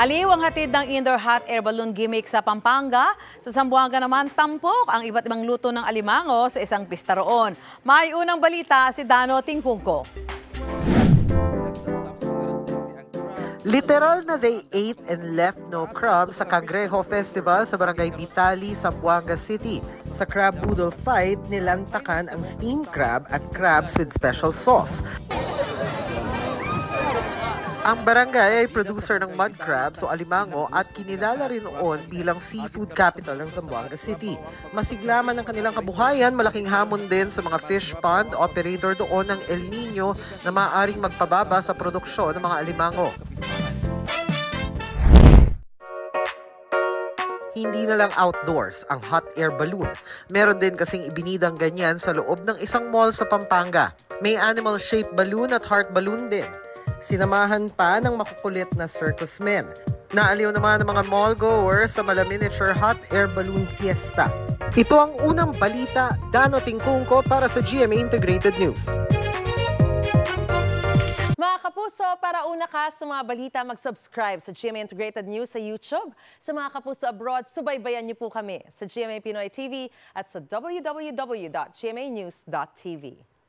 Aliw ang hatid ng indoor hot air balloon gimmick sa Pampanga. Sa Zamboanga naman, tampok ang iba't ibang luto ng alimango sa isang pista roon. May unang balita si Dano Tingkungko. Literal na they ate and left no crumbs sa Cangrejo Festival sa Barangay Vitali, Zamboanga City. Sa crab boodle fight, nilantakan ang steamed crab at crabs with special sauce. Ang barangay ay producer ng mud crabs o alimango at kinilala rin noon bilang seafood capital ng Zamboanga City. Masiglaman ang kanilang kabuhayan, malaking hamon din sa mga fish pond operator doon ng El Nino na maaaring magpababa sa produksyon ng mga alimango. Hindi na lang outdoors ang hot air balloon. Meron din kasing ibinidang ganyan sa loob ng isang mall sa Pampanga. May animal-shaped balloon at heart balloon din. Sinamahan pa ng makukulit na circus men. Naaliw naman ng mga mall goers sa mala-miniature hot air balloon fiesta. Ito ang unang balita, Dano Tingkungko para sa GMA Integrated News. Mga kapuso, para una ka sa mga balita, mag-subscribe sa GMA Integrated News sa YouTube. Sa mga kapuso abroad, subaybayan niyo po kami sa GMA Pinoy TV at sa www.gmanews.tv.